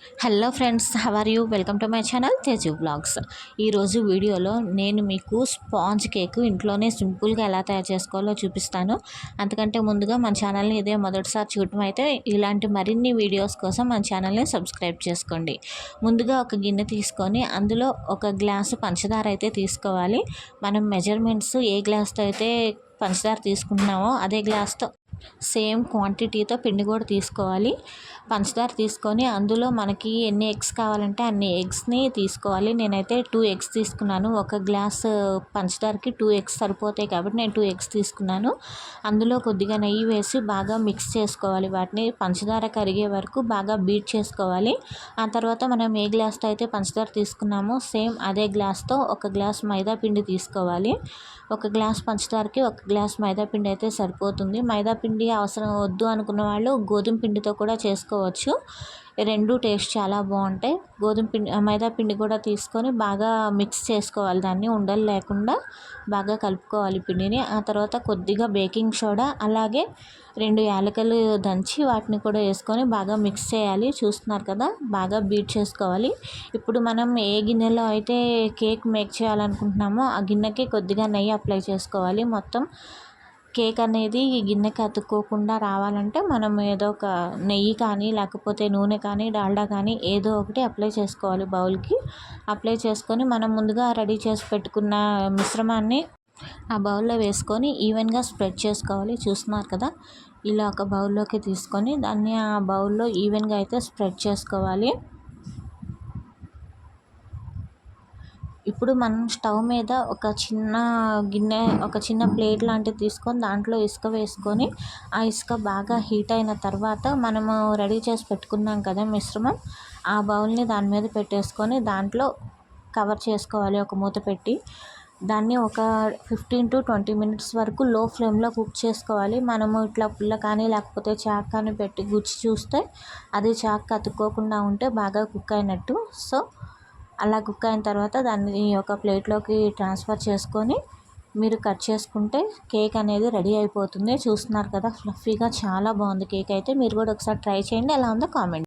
Hello friends, how are you? Welcome to my channel Teju blogs. ఈరోజు వీడియోలో నేను మీకు స్పాంజ్ కేక్ ఇంట్లోనే సింపుల్గా ఎలా తయారు చేసుకోవాలో చూపిస్తాను. అంతకంటే ముందుగా మన ఛానల్ని ఇదే మొదటిసారి చూడటం అయితే ఇలాంటి మరిన్ని వీడియోస్ కోసం మన ఛానల్ని సబ్స్క్రైబ్ చేసుకోండి. ముందుగా ఒక గిన్నె తీసుకొని అందులో ఒక గ్లాసు పంచదార అయితే తీసుకోవాలి. మనం మెజర్మెంట్స్ ఏ గ్లాస్తో అయితే పంచదార తీసుకుంటున్నామో అదే గ్లాస్తో సేమ్ క్వాంటిటీతో పిండి కూడా తీసుకోవాలి. పంచదార తీసుకొని అందులో మనకి ఎన్ని ఎగ్స్ కావాలంటే అన్ని ఎగ్స్ని తీసుకోవాలి. నేనైతే 2 ఎగ్స్ తీసుకున్నాను. ఒక గ్లాస్ పంచదారకి 2 ఎగ్స్ సరిపోతాయి కాబట్టి నేను 2 ఎగ్స్ తీసుకున్నాను. అందులో కొద్దిగా నెయ్యి వేసి బాగా మిక్స్ చేసుకోవాలి. వాటిని పంచదార కరిగే వరకు బాగా బీట్ చేసుకోవాలి. ఆ తర్వాత మనం ఏ గ్లాస్తో అయితే పంచదార తీసుకున్నామో సేమ్ అదే గ్లాస్తో ఒక గ్లాస్ మైదా పిండి తీసుకోవాలి. ఒక గ్లాస్ పంచదారకి ఒక గ్లాస్ మైదా పిండి అయితే సరిపోతుంది. మైదా పిండి అవసరం వద్దు అనుకున్న వాళ్ళు గోధుమ పిండితో కూడా చేసుకోవచ్చు. రెండు టేస్ట్ చాలా బాగుంటాయి. మైదా పిండి కూడా తీసుకొని బాగా మిక్స్ చేసుకోవాలి. దాన్ని ఉండలు లేకుండా బాగా కలుపుకోవాలి పిండిని. ఆ తర్వాత కొద్దిగా బేకింగ్ సోడా అలాగే 2 యాలకులు దంచి వాటిని కూడా వేసుకొని బాగా మిక్స్ చేయాలి. చూస్తున్నారు కదా, బాగా బీట్ చేసుకోవాలి. ఇప్పుడు మనం ఏ గిన్నెలో అయితే కేక్ మేక్ చేయాలనుకుంటున్నామో ఆ గిన్నెకి కొద్దిగా నెయ్యి అప్లై చేసుకోవాలి. మొత్తం కేక్ అనేది ఈ గిన్నెకి అతుక్కోకుండా రావాలంటే మనం ఏదో ఒక నెయ్యి కానీ లేకపోతే నూనె కానీ డాల్డా కానీ ఏదో ఒకటి అప్లై చేసుకోవాలి. బౌల్కి అప్లై చేసుకొని మనం ముందుగా రెడీ చేసి పెట్టుకున్న మిశ్రమాన్ని ఆ బౌల్లో వేసుకొని ఈవెన్గా స్ప్రెడ్ చేసుకోవాలి. చూస్తున్నారు కదా, ఇలా ఒక బౌల్లోకి తీసుకొని దాన్ని ఆ బౌల్లో ఈవెన్గా అయితే స్ప్రెడ్ చేసుకోవాలి. ఇప్పుడు మనం స్టవ్ మీద ఒక చిన్న గిన్నె, ఒక చిన్న ప్లేట్ లాంటిది తీసుకొని దాంట్లో ఇసుక వేసుకొని ఆ ఇసుక బాగా హీట్ అయిన తర్వాత మనము రెడీ చేసి పెట్టుకున్నాం కదా మిశ్రమం, ఆ బౌల్ని దాని మీద పెట్టేసుకొని దాంట్లో కవర్ చేసుకోవాలి ఒక మూత పెట్టి. దాన్ని ఒక 15 to 20 మినిట్స్ వరకు లో ఫ్లేమ్లో కుక్ చేసుకోవాలి. మనము ఇట్లా పుల్ల కానీ లేకపోతే చాక్ కానీ పెట్టి గుచ్చి చూస్తే అది చాక్ అతుక్కోకుండా ఉంటే బాగా కుక్ అయినట్టు. సో అలా కుక్ అయిన తర్వాత దాన్ని ఒక ప్లేట్లోకి ట్రాన్స్ఫర్ చేసుకొని మీరు కట్ చేసుకుంటే కేక్ అనేది రెడీ అయిపోతుంది. చూస్తున్నారు కదా, ఫ్లఫీగా చాలా బాగుంది కేక్ అయితే. మీరు కూడా ఒకసారి ట్రై చేయండి. ఎలా ఉందో కామెంట్.